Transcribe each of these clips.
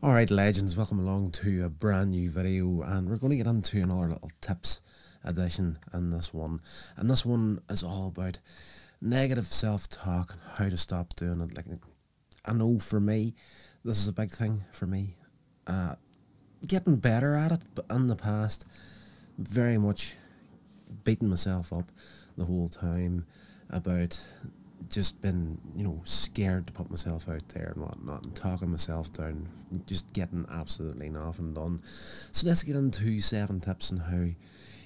Alright legends, welcome along to a brand new video, and we're going to get into another little tips edition in this one. And this one is all about negative self-talk and how to stop doing it. Like, I know for me, this is a big thing for me. Getting better at it, but in the past, very much beating myself up the whole time about just been, scared to put myself out there and whatnot, and talking myself down, just getting absolutely nothing done. So let's get into 7 tips on how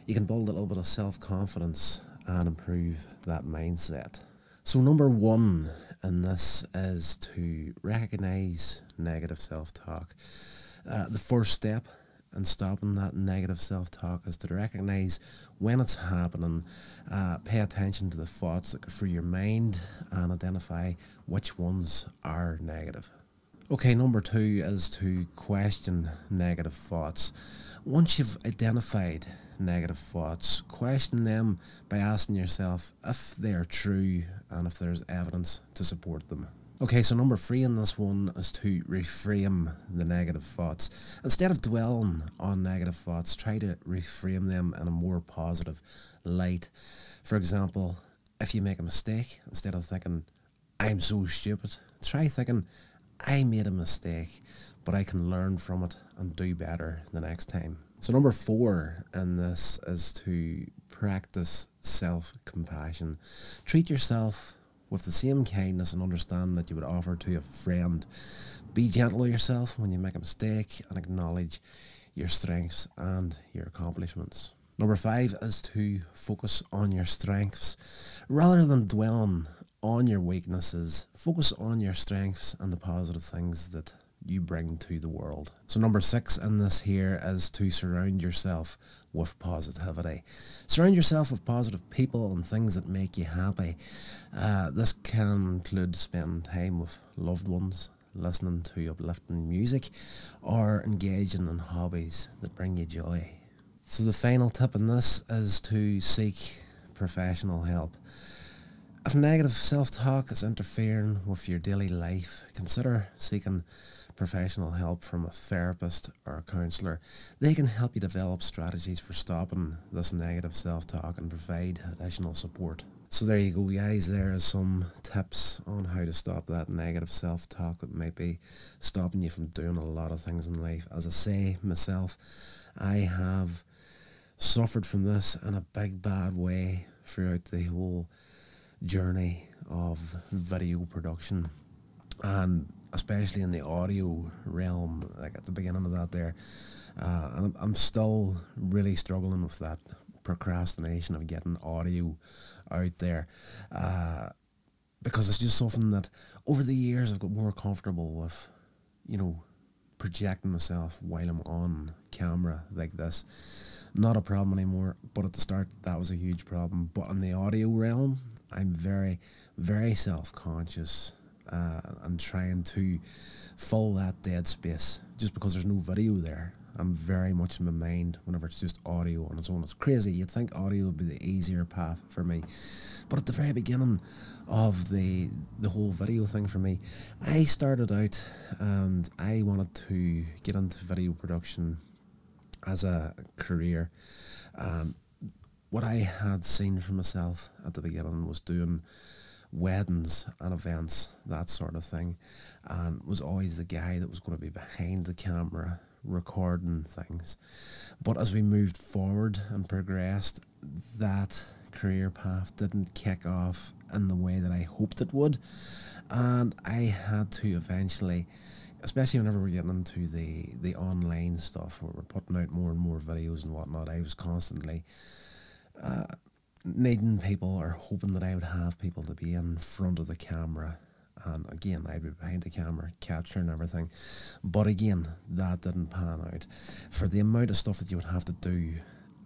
you can build a little bit of self-confidence and improve that mindset. So number 1 in this is to recognize negative self-talk. The first step in stopping that negative self-talk is to recognize when it's happening, pay attention to the thoughts that go through your mind and identify which ones are negative. Okay, number 2 is to question negative thoughts. Once you've identified negative thoughts, question them by asking yourself if they are true and if there's evidence to support them. Okay, so number 3 in this one is to reframe the negative thoughts. Instead of dwelling on negative thoughts, try to reframe them in a more positive light. For example, if you make a mistake, instead of thinking, I'm so stupid, try thinking, I made a mistake, but I can learn from it and do better the next time. So number 4 in this is to practice self-compassion. Treat yourself with the same kindness and understanding that you would offer to a friend. Be gentle with yourself when you make a mistake and acknowledge your strengths and your accomplishments. Number 5 is to focus on your strengths. Rather than dwelling on your weaknesses, focus on your strengths and the positive things that you bring to the world. So number 6 in this here is to surround yourself with positivity. Surround yourself with positive people and things that make you happy. This can include spending time with loved ones, listening to uplifting music, or engaging in hobbies that bring you joy. So the final tip in this is to seek professional help. If negative self-talk is interfering with your daily life, consider seeking professional help from a therapist or a counsellor. They can help you develop strategies for stopping this negative self-talk and provide additional support. So there you go guys, there are some tips on how to stop that negative self-talk that might be stopping you from doing a lot of things in life. As I say myself, I have suffered from this in a big bad way throughout the whole journey of video production, and especially in the audio realm, like at the beginning of that there, and I'm still really struggling with that procrastination of getting audio out there, because it's just something that over the years I've got more comfortable with, projecting myself while I'm on camera like this. Not a problem anymore, but at the start that was a huge problem. But in the audio realm, I'm very, very self-conscious and trying to fill that dead space just because there's no video there. I'm very much in my mind whenever it's just audio on its own. It's crazy. You'd think audio would be the easier path for me. But at the very beginning of the whole video thing for me, I started out and I wanted to get into video production as a career. What I had seen for myself at the beginning was doing weddings and events, that sort of thing, and was always the guy that was going to be behind the camera recording things. But as we moved forward and progressed, that career path didn't kick off in the way that I hoped it would, and I had to eventually, especially whenever we're getting into the online stuff where we're putting out more and more videos and whatnot, I was constantly needing people or hoping that I would have people to be in front of the camera, and again I'd be behind the camera capturing everything. But again, that didn't pan out. For the amount of stuff that you would have to do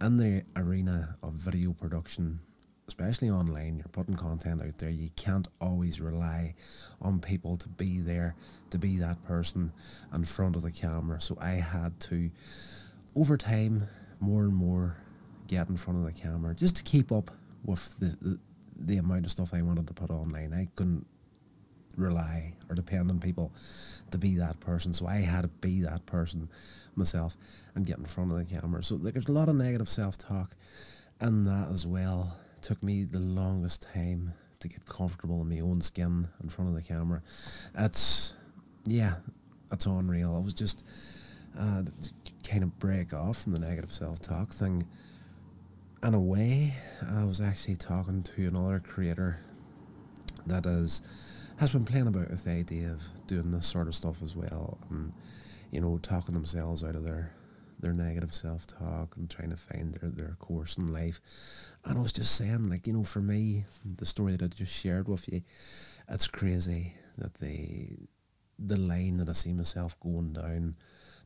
in the arena of video production, especially online, you're putting content out there, you can't always rely on people to be there, to be that person in front of the camera. So I had to, over time, more and more get in front of the camera just to keep up with the amount of stuff I wanted to put online. I couldn't rely or depend on people to be that person. So I had to be that person myself and get in front of the camera. So like, there's a lot of negative self-talk in that as well. It took me the longest time to get comfortable in my own skin in front of the camera. It's unreal. I was just kind of break off from the negative self-talk thing. In a way, I was actually talking to another creator that has been playing about with the idea of doing this sort of stuff as well, and you know, talking themselves out of their negative self-talk and trying to find their course in life. And I was just saying, like, you know, for me, the story that I just shared with you, it's crazy that the line that I see myself going down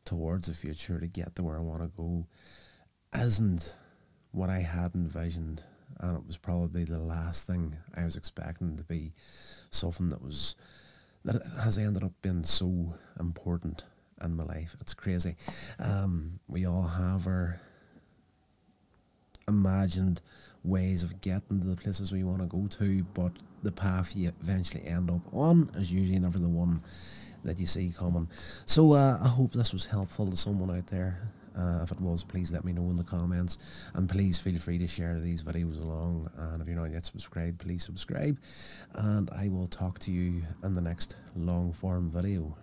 towards the future to get to where I want to go isn't what I had envisioned, and it was probably the last thing I was expecting to be something that has ended up being so important in my life. It's crazy. We all have our imagined ways of getting to the places we want to go to, but the path you eventually end up on is usually never the one that you see coming. So I hope this was helpful to someone out there. If it was, please let me know in the comments, and please feel free to share these videos along, and if you're not yet subscribed, please subscribe, and I will talk to you in the next long form video.